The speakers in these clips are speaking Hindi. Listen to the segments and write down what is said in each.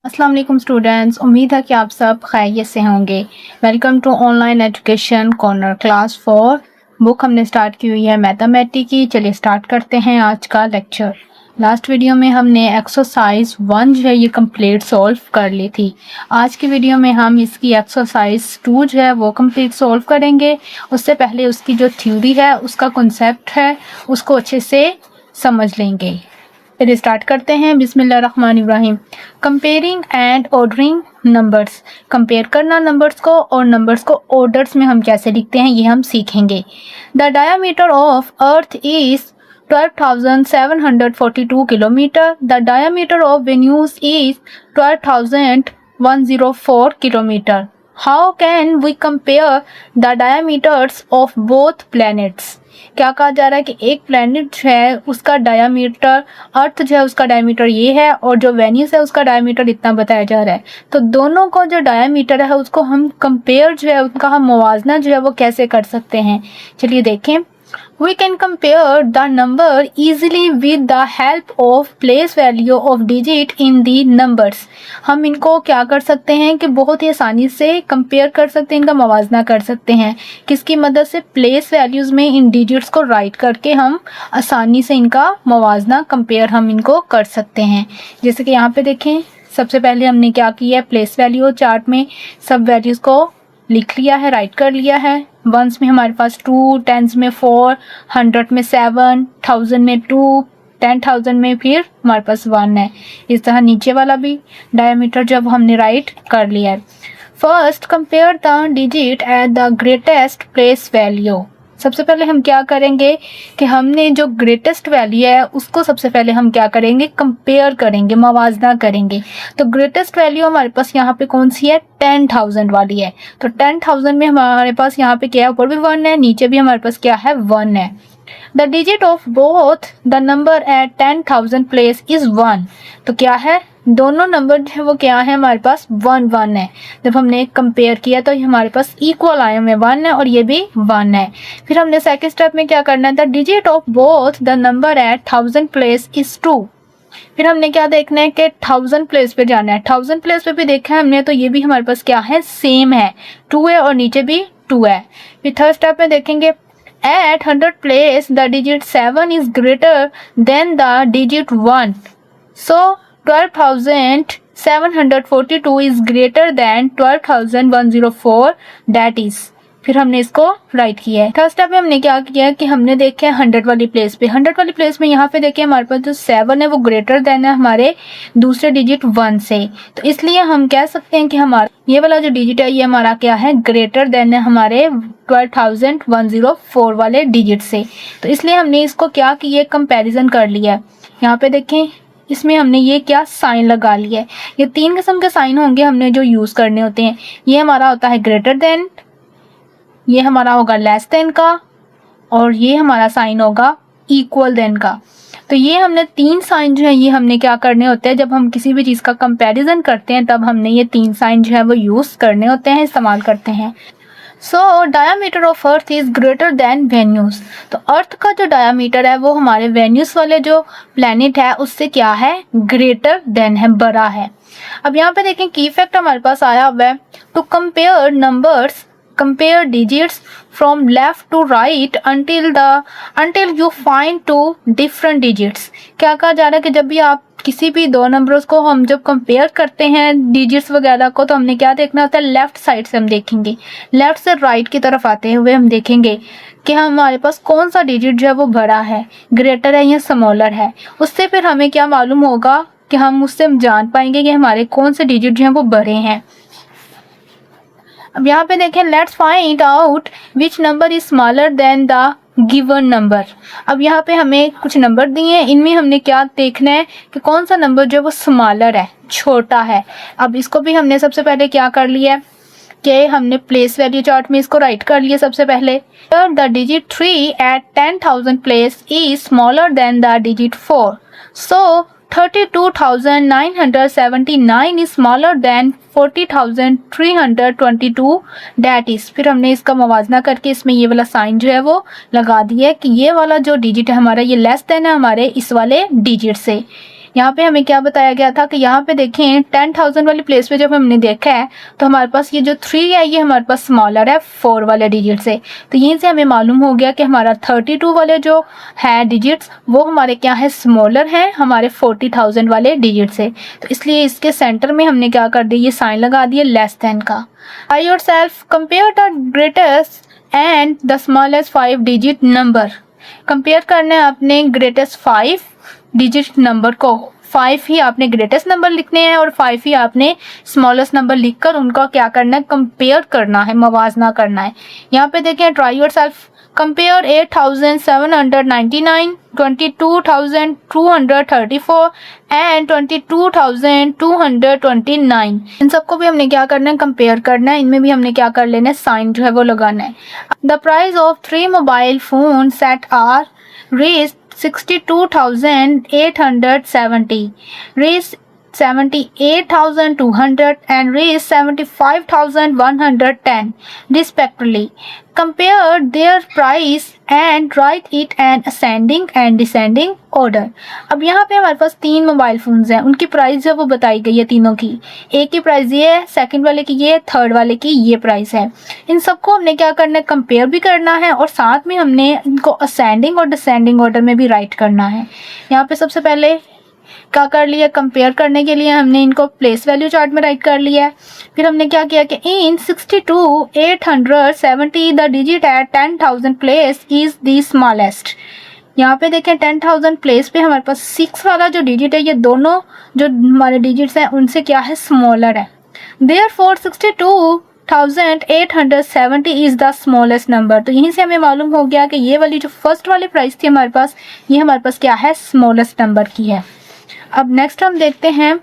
अस्सलाम वालेकुम स्टूडेंट्स, उम्मीद है कि आप सब खैरियत से होंगे। Welcome to online education corner class 4। Book हमने स्टार्ट की हुई है मैथमेटिक्स की। चलिए स्टार्ट करते हैं आज का लेक्चर। लास्ट वीडियो में हमने एक्सरसाइज 1 जो है ये कंप्लीट सॉल्व कर ली थी। आज की वीडियो में हम इसकी एक्सरसाइज 2 जो है वो कंप्लीट सॉल्व करेंगे। उससे पहले उसकी जो थ्योरी है, उसका कॉन्सेप्ट है, उसको अच्छे से समझ लेंगे। फिर स्टार्ट करते हैं। बिस्मिल्लाहिर्रहमानिर्रहीम। Comparing and ordering numbers. Compare करना नंबर्स को और नंबर्स को ऑर्डर्स में हम कैसे लिखते हैं ये हम सीखेंगे। The diameter of Earth is 12,742 kilometre. The diameter of Venus is 12,104 kilometre. How can we compare the diameters of both planets. क्या कहा जा रहा है कि एक प्लैनेट जो है उसका डायामीटर, अर्थ जो है उसका डायामीटर ये है और जो वेन्यूस है उसका डायामीटर इतना बताया जा रहा है। तो दोनों को जो डायामीटर है उसको हम कंपेयर जो है, उनका हम मुवाजना जो है वो कैसे कर सकते हैं। चलिए देखें। We can compare the number easily with the help of place value of digit in the numbers। हम इनको क्या कर सकते हैं कि बहुत ही आसानी से कंपेयर कर सकते हैं, इनका मवाजना कर सकते हैं। किसकी मदद से? प्लेस वैल्यूज़ में इन डिजिट्स को राइट करके हम आसानी से इनका मवाजना कंपेयर हम इनको कर सकते हैं। जैसे कि यहाँ पे देखें, सबसे पहले हमने क्या किया है, प्लेस वैल्यू चार्ट में सब वैल्यूज़ को लिख लिया है, राइट कर लिया है। वंस में हमारे पास 2, टेंस में 4, 100 में 7, 1000 में 2, 10,000 में फिर हमारे पास 1 है। इस तरह नीचे वाला भी डायमीटर जब हमने राइट कर लिया है। First compare the digit at the greatest place value. सबसे पहले हम क्या करेंगे कि हमने जो ग्रेटेस्ट वैल्यू है उसको सबसे पहले हम क्या करेंगे, कंपेयर करेंगे, मवाजना करेंगे। तो ग्रेटेस्ट वैल्यू हमारे पास यहाँ पे कौन सी है? 10,000 वाली है। तो 10,000 में हमारे पास यहाँ पे क्या है, ऊपर भी 1 है, नीचे भी हमारे पास क्या है, 1 है। The digit of both the number at 10,000 place is 1। तो क्या है, दोनों नंबर जो है वो क्या है, हमारे पास 1 है। जब हमने कंपेयर किया तो ये हमारे पास इक्वल आए में 1 है और ये भी 1 है। फिर हमने सेकंड स्टेप में क्या करना है, the digit of both the number at 1000 place is 2। फिर हमने क्या देखना है कि 1000 प्लेस पे जाना है। 1000 प्लेस पे भी देखा है हमने, तो ये भी हमारे पास क्या है, सेम है, 2 है और नीचे भी 2 है। फिर थर्ड स्टेप में देखेंगे, at 100 place the digit 7 is greater than the digit 1, so 12,742 is greater than 12,104, that is। फिर हमने इसको राइट किया है। थर्ड स्टेप में हमने क्या किया है कि हमने देखे 100 वाली प्लेस पे, 100 वाली प्लेस में यहाँ पे देखिए हमारे पास जो 7 है वो ग्रेटर देन है हमारे दूसरे डिजिट 1 से। तो इसलिए हम कह सकते हैं कि हमारा ये वाला जो डिजिट है ये हमारा क्या है, ग्रेटर देन है हमारे 12,104 वाले डिजिट से। तो इसलिए हमने इसको क्या किया, कंपैरिजन कर लिया है। यहाँ पे देखें, इसमें हमने ये क्या साइन लगा लिया है। ये 3 किस्म के साइन होंगे हमने जो यूज़ करने होते हैं। ये हमारा होता है ग्रेटर देन, ये हमारा होगा लेस देन का, और ये हमारा साइन होगा इक्वल देन का। तो ये हमने 3 साइन जो है ये हमने क्या करने होते हैं, जब हम किसी भी चीज़ का कंपैरिजन करते हैं तब हमने ये 3 साइन जो है वो यूज़ करने होते हैं, इस्तेमाल करते हैं। So diameter of earth is greater than Venus. तो अर्थ का जो डायामीटर है वो हमारे वेन्यूज़ वाले जो प्लैनेट है उससे क्या है, ग्रेटर देन है, बड़ा है। अब यहाँ पे देखें की फैक्ट हमारे पास आया हुआ है, to compare numbers, compare digits from left to right until you find 2 different digits। क्या कहा जा रहा है कि जब भी आप किसी भी 2 नंबर्स को हम जब कंपेयर करते हैं डिजिट्स वगैरह को, तो हमने क्या देखना होता है, लेफ्ट साइड से हम देखेंगे, लेफ्ट से राइट की तरफ आते हुए हम देखेंगे कि हमारे पास कौन सा डिजिट जो है वो बड़ा है, ग्रेटर है या स्मॉलर है। उससे फिर हमें क्या मालूम होगा कि हम उससे हम जान पाएंगे कि हमारे कौन से डिजिट जो हैं वो बड़े हैं। अब यहाँ पे देखें, let's find out which number is smaller than the given number. अब यहाँ पे हमें कुछ नंबर दिए हैं, इनमें हमने क्या देखना है कि कौन सा नंबर जो है वो स्मॉलर है, छोटा है। अब इसको भी हमने सबसे पहले क्या कर लिया है कि हमने प्लेस वैल्यू चार्ट में इसको राइट कर लिया सबसे पहले। The digit 3 at 10,000 place is smaller than the digit 4, so 32,979 is smaller than 40,322, that is। फिर हमने इसका मवाजना करके इसमें ये वाला साइन जो है वो लगा दिया है कि ये वाला जो डिजिट है हमारा ये लेस देन है हमारे इस वाले डिजिट से। यहाँ पे हमें क्या बताया गया था कि यहाँ पे देखें 10,000 वाली प्लेस पे जब हमने देखा है तो हमारे पास ये जो 3 है ये हमारे पास स्मॉलर है 4 वाले डिजिट से। तो यहीं से हमें मालूम हो गया कि हमारा 32 वाले जो है डिजिट्स वो हमारे क्या है, स्मॉलर हैं हमारे 40,000 वाले डिजिट से। तो इसलिए इसके सेंटर में हमने क्या कर दिया, ये साइन लगा दिया लेस देन का। I your self compare the greatest and the smallest 5 digit number. Compare करना है अपने ग्रेटेस्ट 5 डिजिट नंबर को। 5 ही आपने ग्रेटेस्ट नंबर लिखने हैं और 5 ही आपने स्मॉलेस्ट नंबर लिखकर उनका क्या करना है, कंपेयर करना है, मवाजना करना है। यहाँ पे देखें, try your self compare 8,799, 22,234 and 22,229। इन सबको भी हमने क्या करना है, कंपेयर करना है। इनमें भी हमने क्या कर लेना है, साइन जो है वो लगाना है। The price of 3 mobile phone set are raised 62,870, raised 78,200 and raised 75,110 respectively. Compare their price and write it in ascending and descending order. अब यहाँ पे हमारे पास 3 मोबाइल फोन्स हैं, उनकी प्राइस जो वो बताई गई है तीनों की। एक की प्राइस ये है, सेकंड वाले की ये, थर्ड वाले की ये प्राइस है। इन सबको हमने क्या करना है, कंपेयर भी करना है और साथ में हमने इनको असेंडिंग और डिसेंडिंग ऑर्डर में भी राइट करना है। यहाँ पे सबसे पहले क्या कर लिया, कंपेयर करने के लिए हमने इनको प्लेस वैल्यू चार्ट में राइट कर लिया है। फिर हमने क्या किया कि इन 62,870 the digit at 10,000 place is the smallest. यहाँ पे देखें 10,000 प्लेस पे हमारे पास 6 वाला जो डिजिट है, ये दोनों जो हमारे डिजिट्स हैं उनसे क्या है, स्मॉलर है। Therefore 62,870 is the smallest number. तो यहीं से हमें मालूम हो गया कि ये वाली जो फर्स्ट वाली प्राइस थी हमारे पास, ये हमारे पास क्या है, स्मॉलेस्ट नंबर की है। अब नेक्स्ट हम देखते हैं,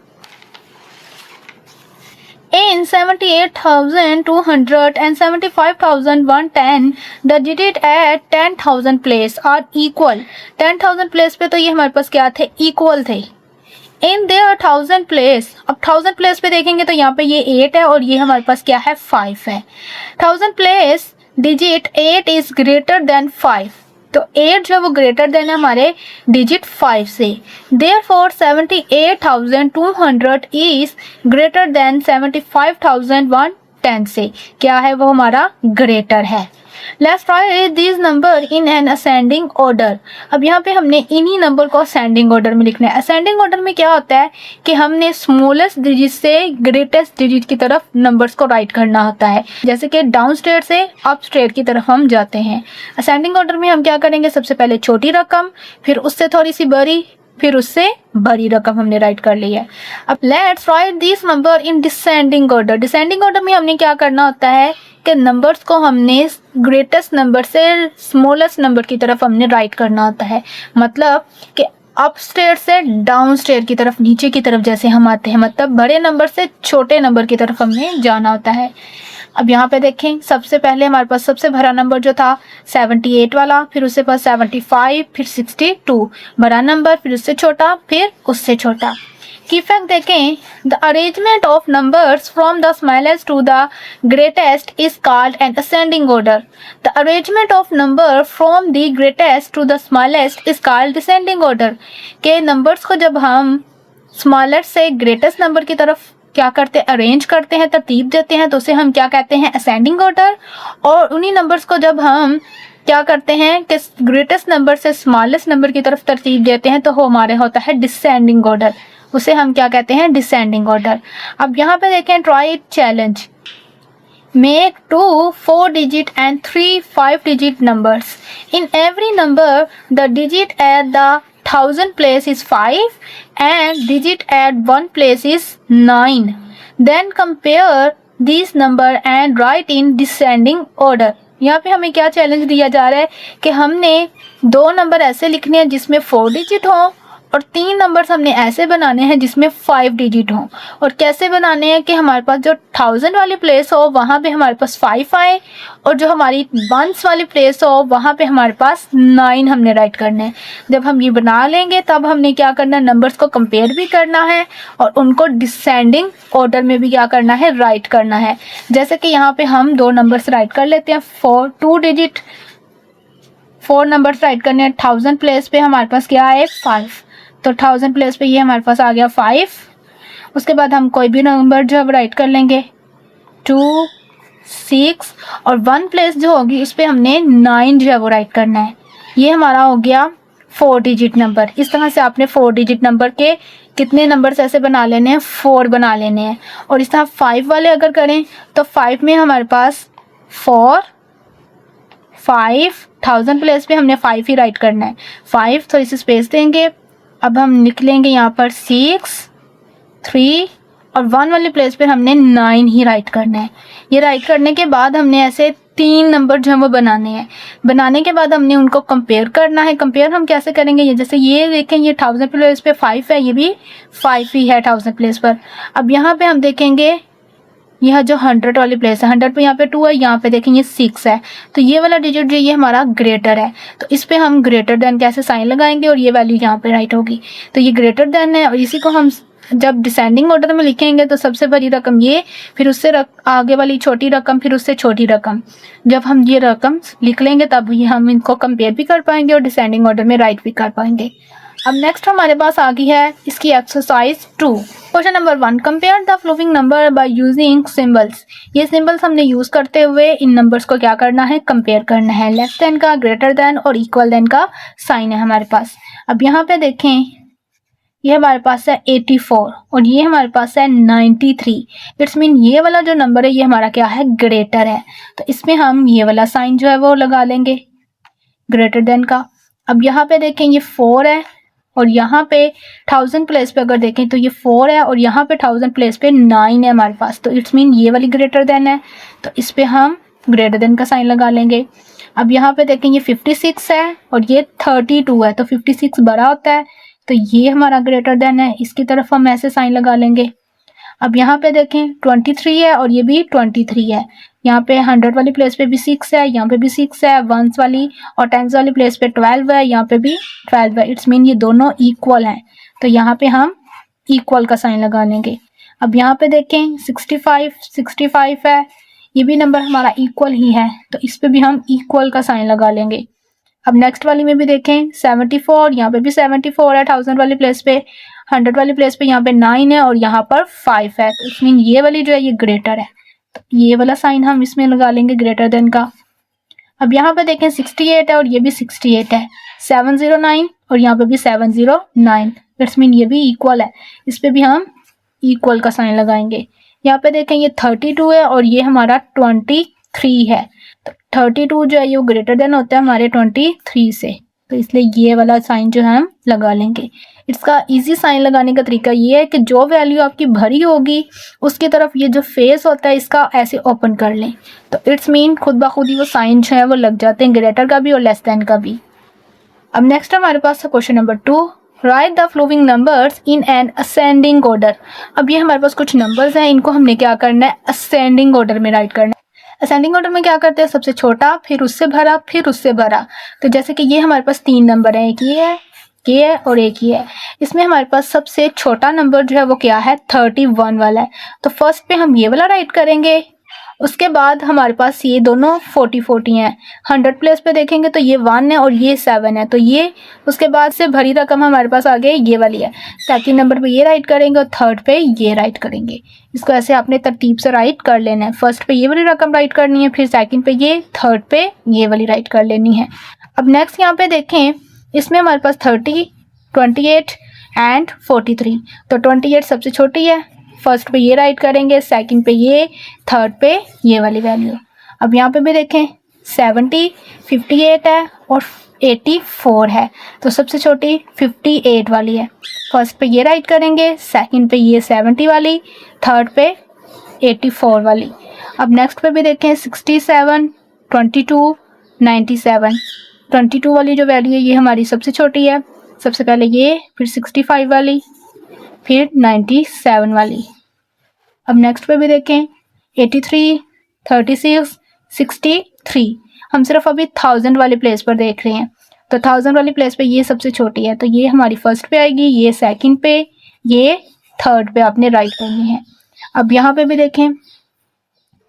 in 78,200 and 75,110 the digit at 10,000 place are equal। 10,000 place पे तो ये हमारे पास क्या थे, इक्वल थे। इन देयर 1000 प्लेस, अब 1000 प्लेस पे देखेंगे तो यहाँ पे ये 8 है और ये हमारे पास क्या है, 5 है। 1000 place digit 8 is greater than 5, तो 8 जो है वो ग्रेटर देन है हमारे डिजिट 5 से। देयरफॉर 78,200 इज ग्रेटर देन 75,110 से, क्या है वो हमारा ग्रेटर है। Let's try this number in an ascending order. अब यहाँ पे हमने इन्हीं नंबर को असेंडिंग ऑर्डर में लिखना है। असेंडिंग ऑर्डर में क्या होता है कि हमने स्मॉलेस्ट डिजिट से ग्रेटेस्ट डिजिट की तरफ नंबर्स को राइट करना होता है, जैसे कि डाउन स्टेयर से अप स्टेयर की तरफ हम जाते हैं। असेंडिंग ऑर्डर में हम क्या करेंगे, सबसे पहले छोटी रकम, फिर उससे थोड़ी सी बड़ी, फिर उससे बड़ी रकम हमने राइट कर ली है। अब let's write this number in descending order. Descending order में हमने क्या करना होता है कि नंबर्स को हमने ग्रेटेस्ट नंबर से स्मॉलेस्ट नंबर की तरफ हमने राइट करना होता है। मतलब कि अप स्टेयर से डाउन स्टेयर की तरफ, नीचे की तरफ जैसे हम आते हैं, मतलब बड़े नंबर से छोटे नंबर की तरफ हमने जाना होता है। अब यहाँ पे देखें, सबसे पहले हमारे पास सबसे बड़ा नंबर जो था 78 वाला, फिर उसके पास 75, फिर 62 बड़ा नंबर, फिर उससे छोटा, फिर उससे छोटा। की फैक्ट देखें, the arrangement of numbers from the smallest to the greatest is called an ascending order. The arrangement of number from the greatest to the smallest is called descending order. के नंबर्स को जब हम स्मॉलेस्ट से ग्रेटेस्ट नंबर की तरफ क्या करते हैं, अरेंज करते हैं, तरतीब देते हैं, तो उसे हम क्या कहते हैं, असेंडिंग ऑर्डर। और उन्हीं नंबर्स को जब हम क्या करते हैं कि ग्रेटेस्ट नंबर से स्मॉलेस्ट नंबर की तरफ तरतीब देते हैं, तो वो हमारे होता है डिसेंडिंग ऑर्डर, उसे हम क्या कहते हैं, डिसेंडिंग ऑर्डर। अब यहाँ पे देखें, try challenge, make 2 4 digit and 3 5 digit numbers. In every number the digit at the 1000 place is 5 and digit at 1 place is 9. Then compare these number and write in descending order. यहाँ पे हमें क्या चैलेंज दिया जा रहा है कि हमने 2 नंबर ऐसे लिखने हैं जिसमें 4 डिजिट हो और 3 नंबर्स हमने ऐसे बनाने हैं जिसमें 5 डिजिट हो। और कैसे बनाने हैं कि हमारे पास जो 1000 वाली प्लेस हो वहाँ पे हमारे पास 5 आए और जो हमारी वंस वाली प्लेस हो वहाँ पे हमारे पास 9 हमने राइट करने हैं। जब हम ये बना लेंगे तब हमने क्या करना है, नंबर्स को कंपेयर भी करना है और उनको डिसेंडिंग ऑर्डर में भी क्या करना है, राइट करना है। जैसे कि यहाँ पे हम 2 नंबर्स राइट कर लेते हैं, 2 डिजिट 4 नंबर्स राइट करने हैं। 1000 प्लेस पे हमारे पास क्या है, 5। तो 1000 प्लेस पे ये हमारे पास आ गया 5। उसके बाद हम कोई भी नंबर जो है राइट कर लेंगे 2, 6 और 1 प्लेस जो होगी उस पर हमने 9 जो है वो राइट करना है। ये हमारा हो गया 4 डिजिट नंबर। इस तरह से आपने 4 डिजिट नंबर के कितने नंबर्स ऐसे बना लेने हैं, 4 बना लेने हैं। और इस तरह 5 वाले अगर करें तो 5 में हमारे पास 4, 5, 1000 प्लेस पे हमने 5 ही राइट करना है। 5 तो इसे स्पेस देंगे। अब हम निकलेंगे यहाँ पर 6, 3 और 1 वाली प्लेस पे हमने 9 ही राइट करना है। ये राइट करने के बाद हमने ऐसे 3 नंबर जो है वो बनाने हैं। बनाने के बाद हमने उनको कंपेयर करना है। कंपेयर हम कैसे करेंगे, ये जैसे ये देखें ये 1000 प्लेस पे 5 है, ये भी 5 ही है 1000 प्लेस पर। अब यहाँ पे हम देखेंगे यह जो 100 वाली प्लेस है, 100 पे यहाँ पे 2 है, यहाँ पे देखेंगे 6 है। तो ये वाला डिजिट जो ये हमारा ग्रेटर है, तो इस पे हम ग्रेटर देन कैसे साइन लगाएंगे और ये वैल्यू यहाँ पे राइट होगी। तो ये ग्रेटर देन है और इसी को हम जब डिसेंडिंग ऑर्डर में लिखेंगे तो सबसे बड़ी रकम ये, फिर उससे आगे वाली छोटी रकम, फिर उससे छोटी रकम। जब हम ये रकम लिख लेंगे तब ये हम इनको कंपेयर भी कर पाएंगे और डिसेंडिंग ऑर्डर में राइट भी कर पाएंगे। अब नेक्स्ट हमारे पास आ गई है इसकी exercise 2। Question number 1, compare the flowing number by using symbols. ये सिंबल्स हमने यूज करते हुए इन नंबर्स को क्या करना है, कंपेयर करना है। लेस देन का, ग्रेटर देन और इक्वल देन का साइन है हमारे पास। अब यहाँ पे देखें ये हमारे पास है 84 और ये हमारे पास है 93। इट्स मीन ये वाला जो नंबर है ये हमारा क्या है, ग्रेटर है। तो इसमें हम ये वाला साइन जो है वो लगा लेंगे ग्रेटर देन का। अब यहाँ पे देखें ये 4 है और यहाँ पे 1000 प्लेस पे अगर देखें तो ये 4 है और यहाँ पे 1000 प्लेस पे 9 है हमारे पास। तो इट्स मीन ये वाली ग्रेटर देन है, तो इस पे हम ग्रेटर देन का साइन लगा लेंगे। अब यहाँ पे देखें ये 56 है और ये 32 है, तो 56 बड़ा होता है, तो ये हमारा ग्रेटर देन है। इसकी तरफ हम ऐसे साइन लगा लेंगे। अब यहाँ पे देखें 23 है और ये भी 23 है। यहाँ पे 100 वाली प्लेस पे भी 6 है, यहाँ पे भी 6 है। 1s वाली और 10s वाली प्लेस पे 12 है, यहाँ पे भी 12 है। इट्स मीन ये दोनों इक्वल हैं, तो यहाँ पे हम इक्वल का साइन लगा लेंगे। अब यहाँ पे देखें 65 है, ये भी नंबर हमारा इक्वल ही है, तो इस पे भी हम इक्वल का साइन लगा लेंगे। अब नेक्स्ट वाली में भी देखें 74, यहाँ पे भी 74 है 1000 वाली प्लेस पे। 100 वाली प्लेस पे यहाँ पे 9 है और यहाँ पर 5 है, तो इसमें ये वाली जो है ये ग्रेटर है, तो ये वाला साइन हम इसमें लगा लेंगे ग्रेटर देन का। अब यहाँ पे देखें 68 है और ये भी 68 है। 709 और यहाँ पे भी 709, इट्स मीन ये भी इक्वल है, इस पे भी हम इक्वल का साइन लगाएंगे। यहाँ पे देखें ये 32 है और ये हमारा 23 है, तो 32 जो है ये ग्रेटर देन होता है हमारे 23 से, तो इसलिए ये वाला साइन जो है हम लगा लेंगे। इसका इजी साइन लगाने का तरीका ये है कि जो वैल्यू आपकी भरी होगी उसकी तरफ ये जो फेस होता है इसका ऐसे ओपन कर लें, तो इट्स मीन खुद ब खुद ही वो साइन जो है वो लग जाते हैं, ग्रेटर का भी और लेस देन का भी। अब नेक्स्ट हमारे पास है question number 2, right the flowing numbers in an ascending order. अब ये हमारे पास कुछ नंबर्स हैं, इनको हमने क्या करना है, असेंडिंग ऑर्डर में राइट करना है। असेंडिंग ऑर्डर में क्या करते हैं, सबसे छोटा, फिर उससे भरा, फिर उससे भरा। तो जैसे कि ये हमारे पास 3 नंबर हैं, एक ये है और एक ये है। इसमें हमारे पास सबसे छोटा नंबर जो है वो क्या है, 31 वाला है, तो फर्स्ट पे हम ये वाला राइट करेंगे। उसके बाद हमारे पास ये दोनों 40 हैं। 100 प्लेस पे देखेंगे तो ये 1 है और ये 7 है, तो ये उसके बाद से भरी रकम हमारे पास आ गई ये वाली है। सेकंड नंबर पे ये राइट करेंगे और थर्ड पे ये राइट करेंगे। इसको ऐसे आपने तरतीब से राइट कर लेना है। फर्स्ट पे ये वाली रकम राइट करनी है, फिर सेकंड पे ये, थर्ड पे ये वाली राइट कर लेनी है। अब नेक्स्ट यहाँ पे देखें, इसमें हमारे पास 30, 28 एंड 43, तो 28 सबसे छोटी है, फर्स्ट पे ये राइट करेंगे, सेकंड पे ये, थर्ड पे ये वाली वैल्यू। अब यहाँ पे भी देखें 70, 58 है और 84 है, तो सबसे छोटी 58 वाली है। फर्स्ट पे ये राइट करेंगे, सेकंड पे ये 70 वाली, थर्ड पे 84 वाली। अब नेक्स्ट पे भी देखें 67, 22, 97। 22 वाली जो वैल्यू है ये हमारी सबसे छोटी है, सबसे पहले ये, फिर 65 वाली, फिर 97 वाली। अब नेक्स्ट पे भी देखें 83, 36, 63। हम सिर्फ अभी 1000 वाली प्लेस पर देख रहे हैं, तो 1000 वाली प्लेस पे ये सबसे छोटी है, तो ये हमारी फर्स्ट पे आएगी, ये सेकंड पे, ये थर्ड पे आपने राइट करनी है। अब यहाँ पे भी देखें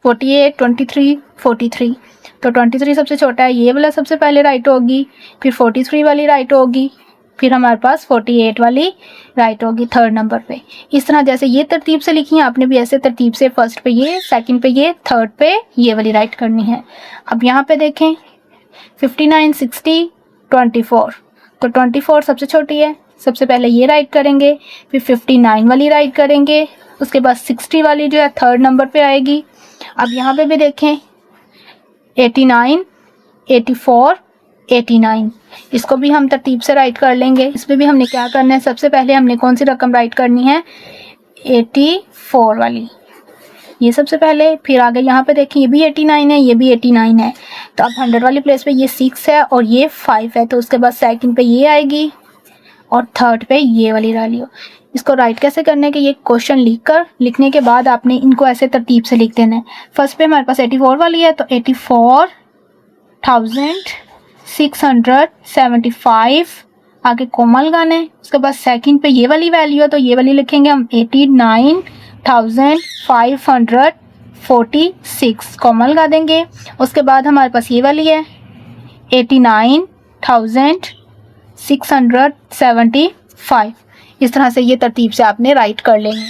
48, 23, 43, तो 23 सबसे छोटा है, ये वाला सबसे पहले राइट होगी, फिर 43 वाली राइट होगी, फिर हमारे पास 48 वाली राइट होगी थर्ड नंबर पे। इस तरह जैसे ये तरतीब से लिखी है आपने भी ऐसे तरतीब से फर्स्ट पे ये, सेकंड पे ये, थर्ड पे ये वाली राइट करनी है। अब यहाँ पे देखें 59, 60, 24, तो 24 सबसे छोटी है, सबसे पहले ये राइट करेंगे, फिर 59 वाली राइट करेंगे, उसके बाद 60 वाली जो है थर्ड नंबर पे आएगी। अब यहाँ पे भी देखें 89, 84, 89, इसको भी हम तरतीब से राइट कर लेंगे। इसमें भी हमने क्या करना है, सबसे पहले हमने कौन सी रकम राइट करनी है, 84 वाली, ये सबसे पहले। फिर आगे यहाँ पे देखें ये भी 89 है, ये भी 89 है, तो अब 100 वाली प्लेस पे ये 6 है और ये 5 है, तो उसके बाद सेकंड पे ये आएगी और थर्ड पे ये वाली डालियो। इसको राइट कैसे करने के, ये क्वेश्चन लिखने के बाद आपने इनको ऐसे तरतीब से लिख देना है। फर्स्ट पे हमारे पास 84 वाली है, तो 84,675 आगे कोमा लगाना है। उसके बाद सेकंड पे ये वाली वैल्यू है, तो ये वाली लिखेंगे हम 89,546 कोमा लगा देंगे। उसके बाद हमारे पास ये वाली है 89,675। इस तरह से ये तरतीब से आपने राइट कर लेंगे।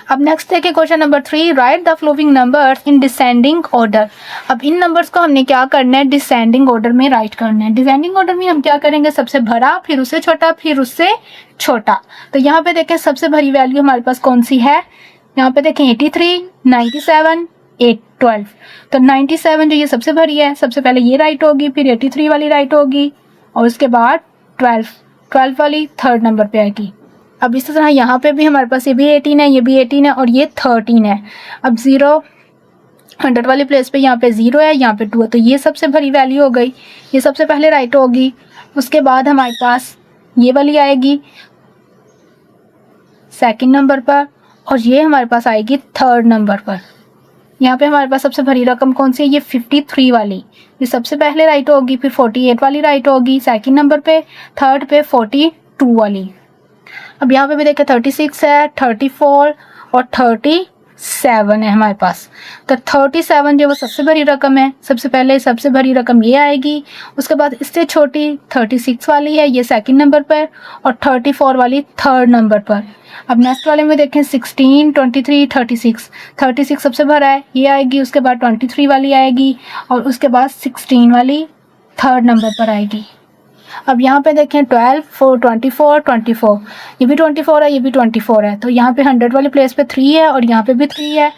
अब नेक्स्ट देखिए question number 3, right the following numbers in descending order. अब इन नंबर्स को हमने क्या करना है, डिसेंडिंग ऑर्डर में राइट करना है। डिसेंडिंग ऑर्डर में हम क्या करेंगे, सबसे बड़ा, फिर उससे छोटा, फिर उससे छोटा। तो यहाँ पे देखें सबसे बड़ी वैल्यू हमारे पास कौन सी है, यहाँ पे देखें 83, 97, 12। तो 97 जो ये सबसे बड़ी है, सबसे पहले ये राइट होगी, फिर 83 वाली राइट होगी और उसके बाद 12 वाली थर्ड नंबर पे आएगी। अब इस तरह यहाँ पे भी हमारे पास ये भी 18 है, ये भी 18 है और ये 13 है। अब 0 100 वाली प्लेस पे यहाँ पे 0 है, यहाँ पे 2 है, तो ये सबसे बड़ी वैल्यू हो गई, ये सबसे पहले राइट होगी। उसके बाद हमारे पास ये वाली आएगी सेकंड नंबर पर और ये हमारे पास आएगी थर्ड नंबर पर। यहाँ पे हमारे पास सबसे बड़ी रकम कौन सी है, ये 53 वाली, ये सबसे पहले राइट होगी, फिर 48 वाली राइट होगी सेकंड नंबर पे, थर्ड पे 42 वाली। अब यहाँ पे भी देखें 36 है, 34 और 37 है हमारे पास। तो 37 जो वो सबसे बड़ी रकम है, सबसे पहले सबसे बड़ी रकम ये आएगी। उसके बाद इससे छोटी 36 वाली है, ये सेकंड नंबर पर, और 34 वाली थर्ड नंबर पर। अब नेक्स्ट वाले में देखें 16, 23, 36 सबसे बड़ा है, ये आएगी। उसके बाद 23 वाली आएगी और उसके बाद 16 वाली थर्ड नंबर पर आएगी। अब यहाँ पे देखें 12, 4, 24, ये भी 24 है, ये भी 24 है, तो यहाँ पे 100 वाली प्लेस पे 3 है और यहाँ पे भी 3 है।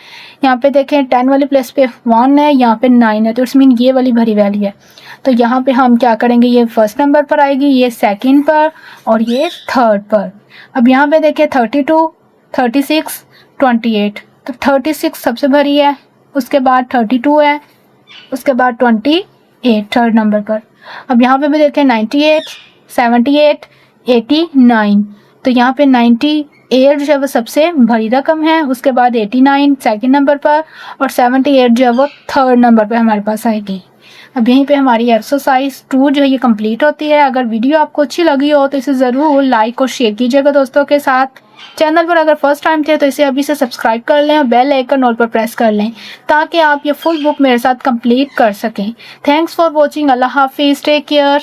यहाँ पे देखें 10 वाली प्लेस पे 1 है, यहाँ पे 9 है, तो इट्स मीन ये वाली भरी वैल्यू है। तो यहाँ पे हम क्या करेंगे, ये फर्स्ट नंबर पर आएगी, ये सेकंड पर और ये थर्ड पर। अब यहाँ पे देखें 32, 36, 28, तो 36 सबसे भरी है, उसके बाद 32 है, उसके बाद 28 थर्ड नंबर पर। अब यहाँ पे भी देखें 98, 78, 89, तो यहाँ पे 98 जो है वो सबसे बड़ी रकम है। उसके बाद 89 सेकंड नंबर पर और 78 जो है वो थर्ड नंबर पे हमारे पास आएगी। अब यहीं पे हमारी एक्सरसाइज 2 जो है ये कंप्लीट होती है। अगर वीडियो आपको अच्छी लगी हो तो इसे ज़रूर लाइक और शेयर कीजिएगा दोस्तों के साथ। चैनल पर अगर फर्स्ट टाइम थे तो इसे अभी से सब्सक्राइब कर लें और बेल आइकन ऑल पर प्रेस कर लें ताकि आप ये फुल बुक मेरे साथ कंप्लीट कर सकें। Thanks for watching. अल्लाह हाफिज़, टेक केयर।